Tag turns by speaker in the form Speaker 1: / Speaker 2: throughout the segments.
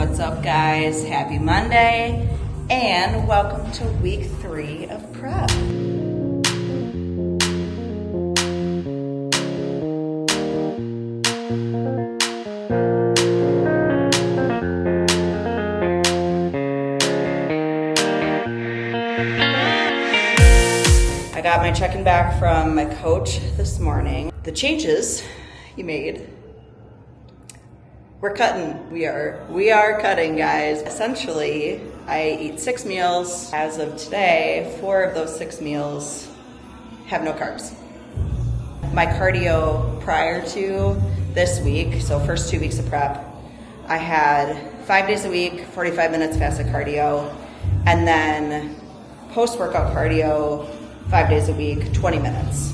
Speaker 1: What's up, guys? Happy Monday and welcome to week 3 of prep. I got my check-in back from my coach this morning. The changes he made, we're cutting. We are cutting, guys. Essentially, I eat 6 meals. As of today, 4 of those 6 meals have no carbs. My cardio prior to this week, so first 2 weeks of prep, I had 5 days a week, 45 minutes fasted cardio, and then post-workout cardio, 5 days a week, 20 minutes.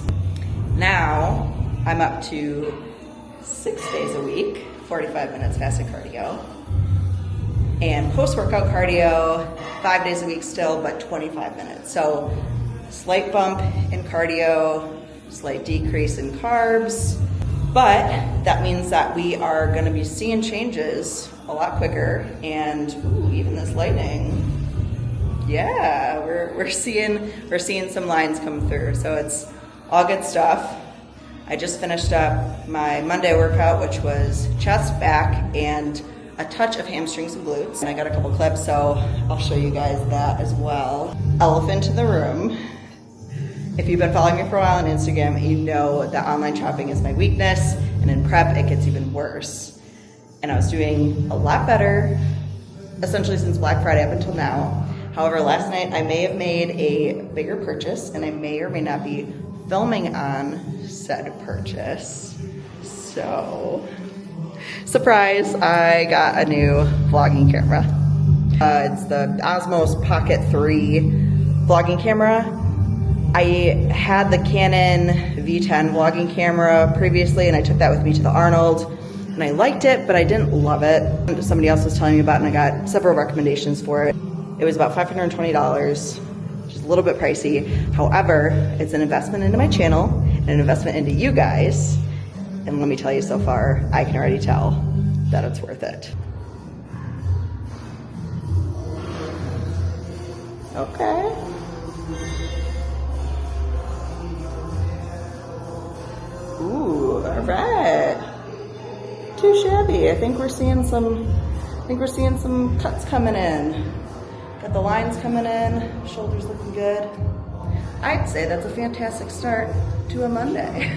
Speaker 1: Now, I'm up to 6 days a week, 45 minutes fasted cardio, and post-workout cardio, 5 days a week still, but 25 minutes. So, slight bump in cardio, slight decrease in carbs, but that means that we are gonna be seeing changes a lot quicker, and ooh, even this lightning, yeah, we're seeing some lines come through, so it's all good stuff. I just finished up my Monday workout, which was chest, back, and a touch of hamstrings and glutes. And I got a couple clips, so I'll show you guys that as well. Elephant in the room. If you've been following me for a while on Instagram, you know that online shopping is my weakness, and in prep, it gets even worse. And I was doing a lot better, essentially since Black Friday up until now. However, last night I may have made a bigger purchase, and I may or may not be filming on said purchase. So, surprise, I got a new vlogging camera. It's the Osmos Pocket 3 vlogging camera. I had the Canon V10 vlogging camera previously, and I took that with me to the Arnold, and I liked it, but I didn't love it. Somebody else was telling me about it, and I got several recommendations for it. It was about $520, which is a little bit pricey. However, it's an investment into my channel and an investment into you guys. And let me tell you, so far, I can already tell that it's worth it. Okay. Ooh, all right. Too shabby. I think we're seeing some cuts coming in. Got the lines coming in, shoulders looking good. I'd say that's a fantastic start to a Monday.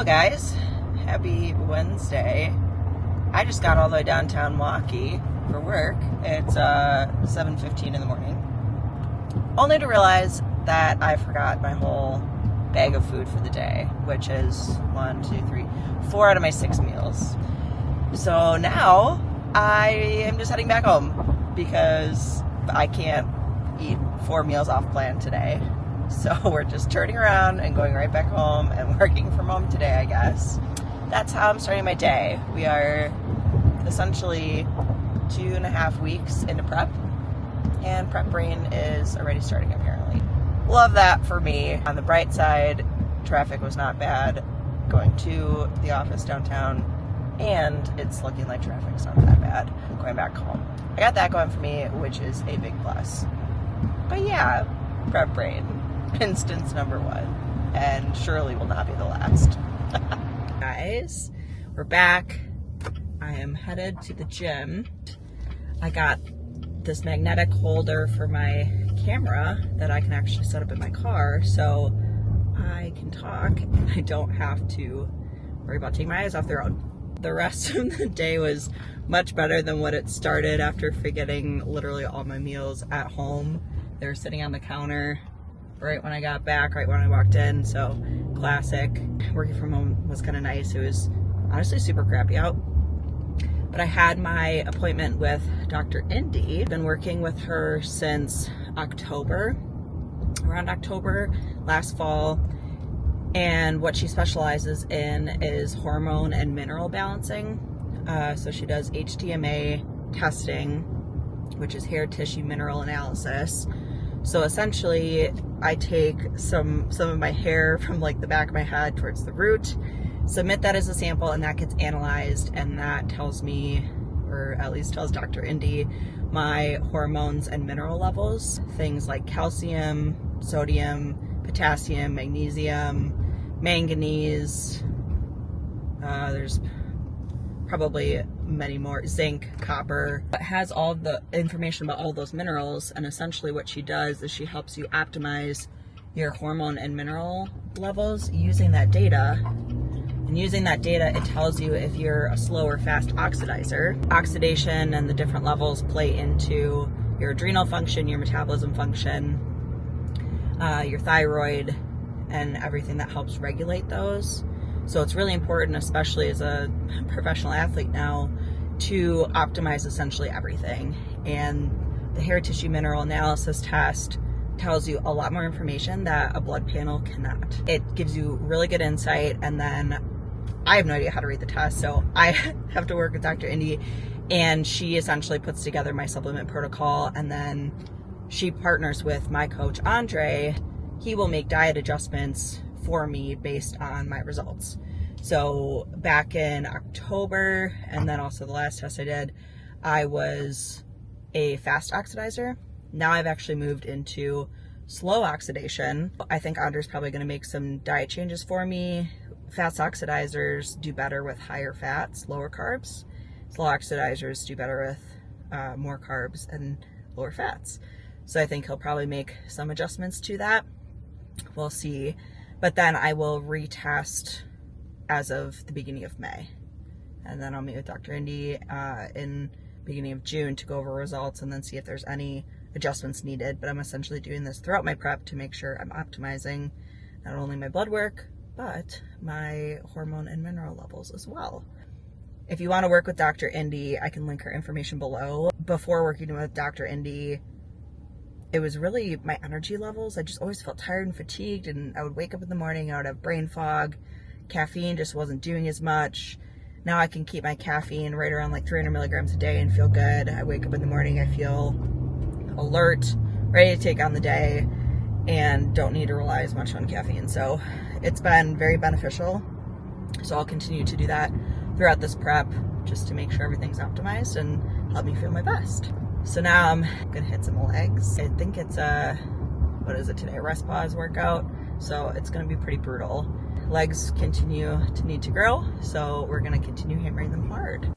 Speaker 1: Guys, happy Wednesday. I just got all the way downtown Milwaukee for work. It's 7:15 in the morning. Only to realize that I forgot my whole bag of food for the day, which is 4 out of my 6 meals. So now I am just heading back home because I can't eat 4 meals off plan today. So we're just turning around and going right back home and working from home today, I guess. That's how I'm starting my day. We are essentially 2.5 weeks into prep, and prep brain is already starting apparently. Love that for me. On the bright side, traffic was not bad going to the office downtown, and it's looking like traffic's not that bad going back home. I got that going for me, which is a big plus. But yeah, prep brain, instance number 1, and surely will not be the last. Guys, we're back. I am headed to the gym. I got this magnetic holder for my camera that I can actually set up in my car, so I can talk and I don't have to worry about taking my eyes off the road. The rest of the day was much better than what it started after forgetting literally all my meals at home. They were sitting on the counter right when I got back, right when I walked in, so classic. Working from home was kind of nice. It was honestly super crappy out. But I had my appointment with Dr. Indy. I've been working with her since October, around October last fall. And what she specializes in is hormone and mineral balancing. So she does HTMA testing, which is hair tissue mineral analysis. So essentially, I take some of my hair from like the back of my head towards the root, submit that as a sample, and that gets analyzed, and that tells me, or at least tells Dr. Indy, my hormones and mineral levels. Things like calcium, sodium, potassium, magnesium, manganese, there's probably many more, zinc, copper. It has all the information about all those minerals, and essentially what she does is she helps you optimize your hormone and mineral levels using that data. And using that data, it tells you if you're a slow or fast oxidizer. Oxidation and the different levels play into your adrenal function, your metabolism function, your thyroid, and everything that helps regulate those. So it's really important, especially as a professional athlete now, to optimize essentially everything. And the hair tissue mineral analysis test tells you a lot more information that a blood panel cannot. It gives you really good insight, and then I have no idea how to read the test, so I have to work with Dr. Indy, and she essentially puts together my supplement protocol, and then she partners with my coach, Andre. He will make diet adjustments for me based on my results. So back in October, and then also the last test I did, I was a fast oxidizer. Now I've actually moved into slow oxidation. I think Andre's probably going to make some diet changes for me. Fast oxidizers do better with higher fats, lower carbs. Slow oxidizers do better with more carbs and lower fats. So I think he'll probably make some adjustments to that. We'll see. But then I will retest as of the beginning of May. And then I'll meet with Dr. Indy in beginning of June to go over results and then see if there's any adjustments needed. But I'm essentially doing this throughout my prep to make sure I'm optimizing not only my blood work, but my hormone and mineral levels as well. If you want to work with Dr. Indy, I can link her information below. Before working with Dr. Indy, it was really my energy levels. I just always felt tired and fatigued, and I would wake up in the morning, I would have brain fog. Caffeine just wasn't doing as much. Now I can keep my caffeine right around like 300 milligrams a day and feel good. I wake up in the morning, I feel alert, ready to take on the day, and don't need to rely as much on caffeine. So it's been very beneficial. So I'll continue to do that throughout this prep just to make sure everything's optimized and help me feel my best. So now I'm gonna hit some legs. I think it's what is it today? A rest pause workout. So it's gonna be pretty brutal. Legs continue to need to grow, so we're gonna continue hammering them hard.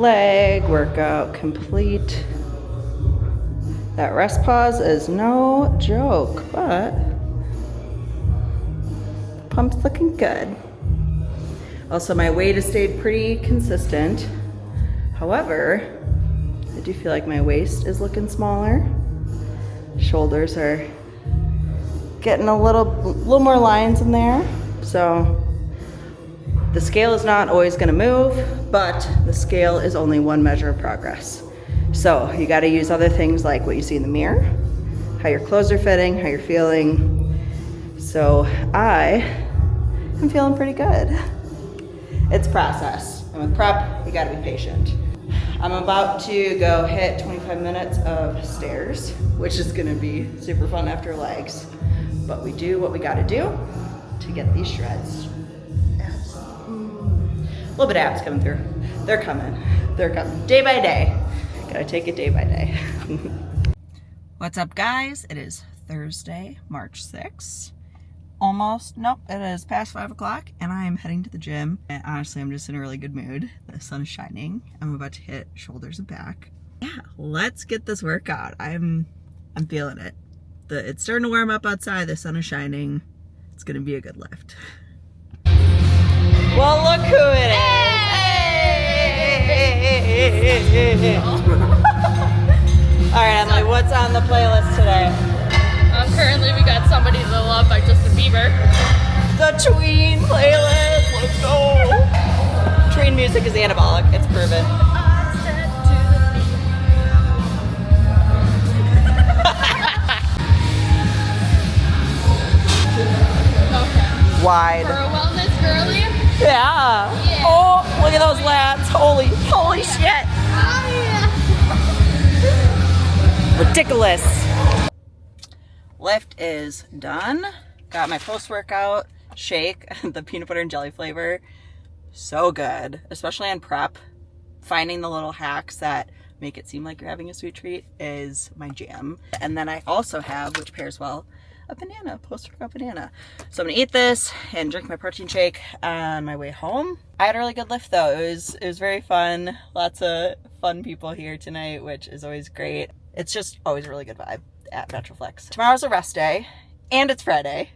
Speaker 1: leg workout complete. That rest pause is no joke, but the pump's looking good. Also, my weight has stayed pretty consistent. However, I do feel like my waist is looking smaller. Shoulders are getting a little more lines in there. So the scale is not always gonna move, but the scale is only one measure of progress. So you gotta use other things like what you see in the mirror, how your clothes are fitting, how you're feeling. So I am feeling pretty good. It's process, and with prep, you gotta be patient. I'm about to go hit 25 minutes of stairs, which is gonna be super fun after legs. But we do what we gotta do to get these shreds. Abs. A little bit of abs coming through. They're coming. They're coming. Day by day. Gotta take it day by day. What's up, guys? It is Thursday, March 6th. It is past 5 o'clock, and I am heading to the gym. And honestly, I'm just in a really good mood. The sun is shining. I'm about to hit shoulders and back. Yeah, let's get this workout. I'm feeling it. It's starting to warm up outside. The sun is shining. It's gonna be a good lift. Well, look who it is. Hey! All right, Emily, what's on the playlist today?
Speaker 2: Currently, we got Somebody to Love by Justin Bieber.
Speaker 1: The tween playlist. Let's go. Tween music is anabolic. It's proven.
Speaker 2: Okay.
Speaker 1: Wide.
Speaker 2: For a wellness girly?
Speaker 1: Yeah. Oh, look at those lats. Holy shit.
Speaker 2: Oh, yeah.
Speaker 1: Ridiculous. Lift is done. Got my post-workout shake, the peanut butter and jelly flavor. So good, especially on prep. Finding the little hacks that make it seem like you're having a sweet treat is my jam. And then I also have, which pairs well, a banana, post-workout banana. So I'm gonna eat this and drink my protein shake on my way home. I had a really good lift though. It was very fun. Lots of fun people here tonight, which is always great. It's just always a really good vibe at MetroFlex. Tomorrow's a rest day, and it's Friday.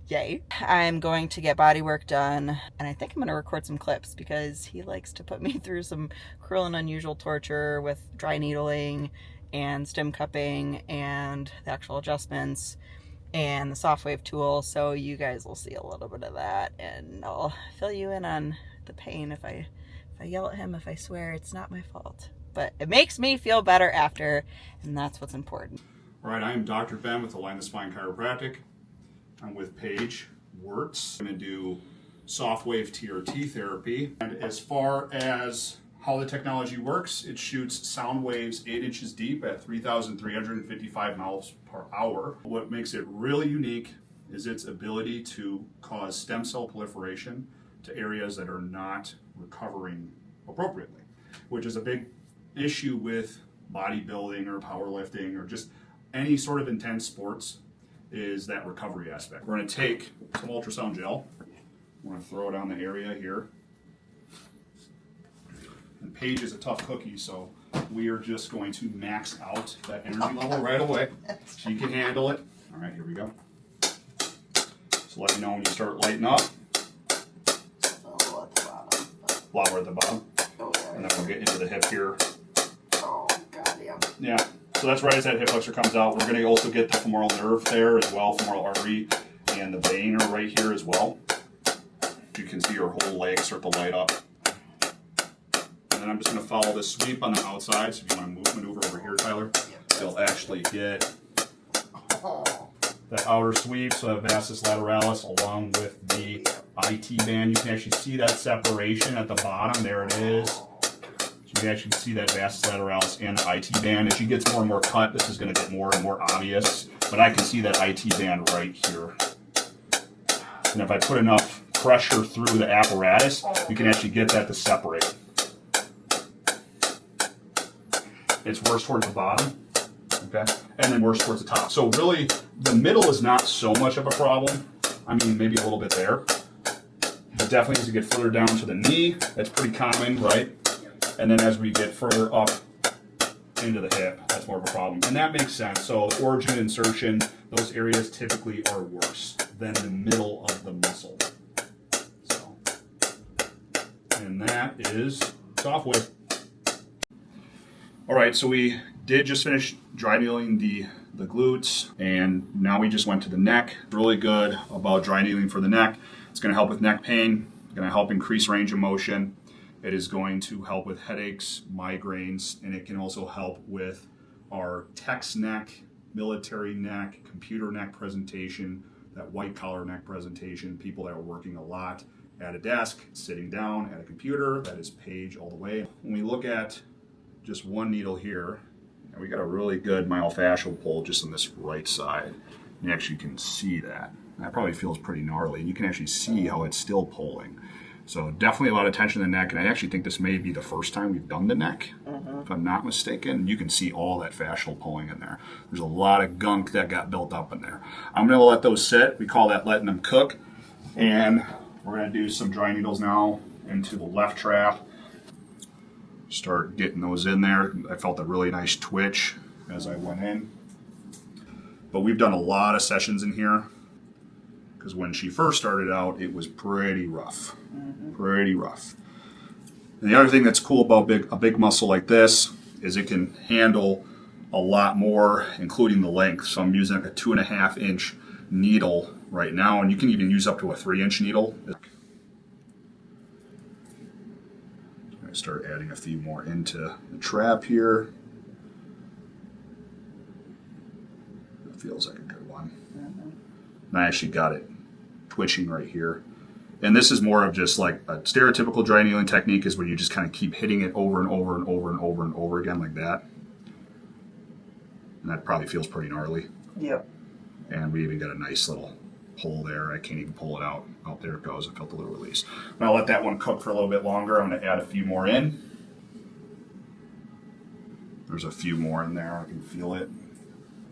Speaker 1: Yay. I'm going to get body work done, and I think I'm gonna record some clips because he likes to put me through some cruel and unusual torture with dry needling and stim cupping and the actual adjustments and the SoftWave tool, so you guys will see a little bit of that, and I'll fill you in on the pain. If I yell at him, if I swear, it's not my fault. But it makes me feel better after, and that's what's important.
Speaker 3: All right, I am Dr. Ben with Align the Spine Chiropractic. I'm with Paige Wirtz. I'm going to do SoftWave TRT therapy. And as far as how the technology works, it shoots sound waves 8 inches deep at 3,355 miles per hour. What makes it really unique is its ability to cause stem cell proliferation to areas that are not recovering appropriately, which is a big issue with bodybuilding or powerlifting or just any sort of intense sports, is that recovery aspect. We're going to take some ultrasound gel. We're going to throw it on the area here. And Paige is a tough cookie, so we are just going to max out that energy level right away. She can handle it. All right, here we go. So let me know when you start lighting up.
Speaker 1: Oh, at the bottom.
Speaker 3: Lower at the bottom.
Speaker 1: Oh, yeah.
Speaker 3: And then we'll get into the hip here.
Speaker 1: Oh, goddamn.
Speaker 3: Yeah. So that's right as that hip flexor comes out. We're going to also get the femoral nerve there as well, femoral artery, and the vein are right here as well. You can see her whole leg start to light up. And then I'm just going to follow this sweep on the outside. So if you want to maneuver over here, Tyler, you'll actually get that outer sweep, so that vastus lateralis along with the IT band. You can actually see that separation at the bottom. There it is. You can actually see that vastus lateralis and the IT band. As she gets more and more cut, this is going to get more and more obvious. But I can see that IT band right here. And if I put enough pressure through the apparatus, you can actually get that to separate. It's worse towards the bottom, okay, and then worse towards the top. So really, the middle is not so much of a problem. I mean, maybe a little bit there. But definitely as you get further down to the knee, that's pretty common, right? And then as we get further up into the hip, that's more of a problem. And that makes sense. So origin insertion, those areas typically are worse than the middle of the muscle. So, and that is SoftWave. All right, so we did just finish dry needling the glutes, and now we just went to the neck. Really good about dry needling for the neck. It's going to help with neck pain. It's going to help increase range of motion. It is going to help with headaches, migraines, and it can also help with our tech's neck, military neck, computer neck presentation, that white collar neck presentation, people that are working a lot at a desk, sitting down at a computer. That is page all the way. When we look at just one needle here, we got a really good myofascial pull just on this right side. You actually can see that. That probably feels pretty gnarly. You can actually see how it's still pulling. So definitely a lot of tension in the neck, and I actually think this may be the first time we've done the neck, if I'm not mistaken. You can see all that fascial pulling in there. There's a lot of gunk that got built up in there. I'm going to let those sit. We call that letting them cook. And we're going to do some dry needles now into the left trap. Start getting those in there. I felt a really nice twitch as I went in. But we've done a lot of sessions in here, because when she first started out, it was pretty rough. Pretty rough. And the other thing that's cool about a big muscle like this is it can handle a lot more, including the length. So I'm using like a 2.5 inch needle right now, and you can even use up to a 3-inch needle. I start adding a few more into the trap here. It feels like a good one. And I actually got it twitching right here. And this is more of just like a stereotypical dry needling technique, is where you just kind of keep hitting it over and over and over and over and over again like that. And that probably feels pretty gnarly.
Speaker 1: Yep.
Speaker 3: And we even got a nice little pull there. I can't even pull it out. Oh, there it goes. I felt a little release. I'm going to let that one cook for a little bit longer. I'm going to add a few more in. There's a few more in there. I can feel it.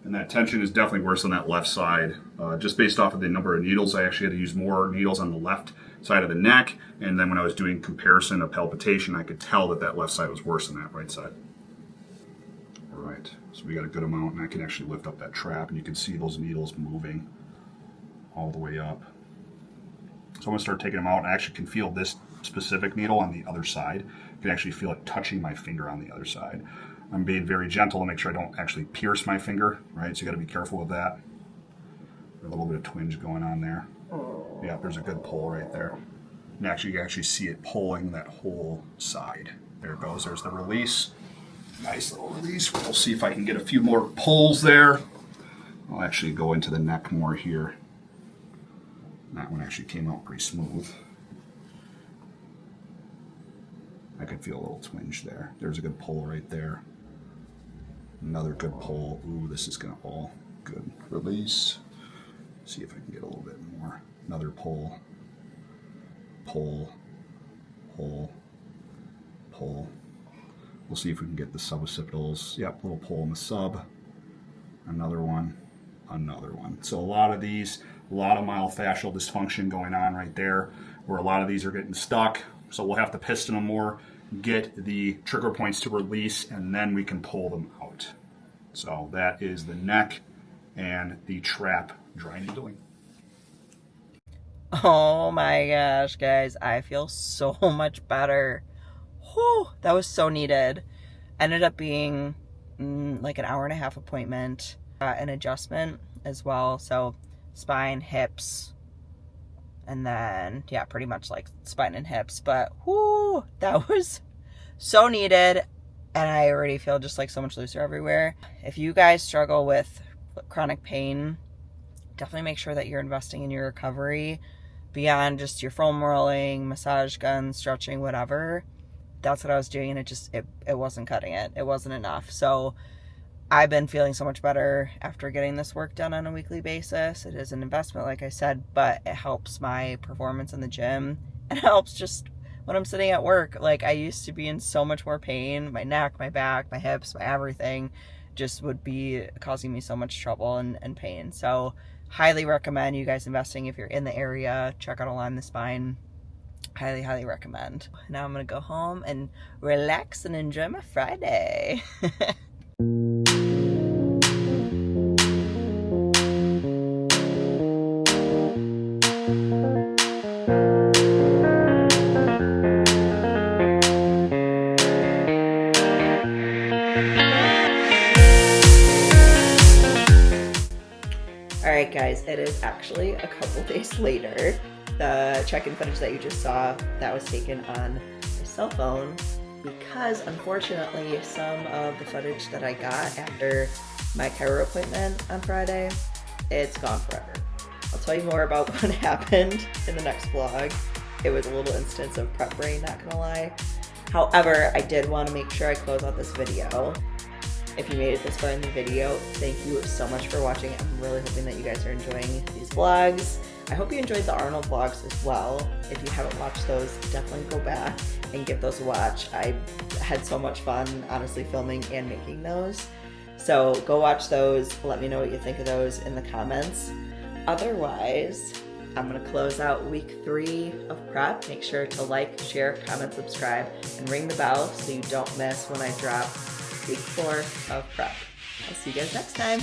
Speaker 3: And that tension is definitely worse on that left side. Just based off of the number of needles, I actually had to use more needles on the left side of the neck. And then when I was doing comparison of palpitation, I could tell that that left side was worse than that right side. All right, so we got a good amount, and I can actually lift up that trap, and you can see those needles moving all the way up. So I'm going to start taking them out, and I actually can feel this specific needle on the other side. I can actually feel it touching my finger on the other side. I'm being very gentle to make sure I don't actually pierce my finger, right? So you got to be careful with that. A little bit of twinge going on there. Yeah, there's a good pull right there. And actually, you actually see it pulling that whole side. There it goes. There's the release. Nice little release. We'll see if I can get a few more pulls there. I'll actually go into the neck more here. That one actually came out pretty smooth. I could feel a little twinge there. There's a good pull right there. Another good pull. Ooh, this is going to all good. Release. See if I can get a little bit more. Another pull. Pull. Pull. Pull. We'll see if we can get the suboccipitals. Yep, little pull in the sub. Another one. Another one. So a lot of these, a lot of myofascial dysfunction going on right there, where a lot of these are getting stuck. So we'll have to piston them more, get the trigger points to release, and then we can pull them out. So that is the neck and the trap dry needling.
Speaker 1: Oh my gosh, guys, I feel so much better. Whew, that was so needed. Ended up being like an 1.5-hour appointment, an adjustment as well. So spine, hips, and then, yeah, pretty much like spine and hips. But whoo, that was so needed. And I already feel just like so much looser everywhere. If you guys struggle with chronic pain, definitely make sure that you're investing in your recovery beyond just your foam rolling, massage guns, stretching, whatever. That's what I was doing, and it wasn't cutting it. It wasn't enough. So I've been feeling so much better after getting this work done on a weekly basis. It is an investment, like I said, but it helps my performance in the gym, and it helps just when I'm sitting at work. Like, I used to be in so much more pain. My neck, my back, my hips, my everything just would be causing me so much trouble and pain. So highly recommend you guys investing if you're in the area. Check out Align the Spine. Highly, highly recommend. Now I'm gonna go home and relax and enjoy my Friday. Alright guys, it is actually a couple days later. The check-in footage that you just saw, that was taken on my cell phone because unfortunately some of the footage that I got after my chiro appointment on Friday, it's gone forever. I'll tell you more about what happened in the next vlog. It was a little instance of prep brain, not gonna lie. However, I did want to make sure I close out this video. If you made it this far in the video, thank you so much for watching. I'm really hoping that you guys are enjoying these vlogs. I hope you enjoyed the Arnold vlogs as well. If you haven't watched those, definitely go back and give those a watch. I had so much fun, honestly, filming and making those. So go watch those. Let me know what you think of those in the comments. Otherwise, I'm gonna close out week 3 of prep. Make sure to like, share, comment, subscribe, and ring the bell so you don't miss when I drop week 4 of prep. I'll see you guys next time.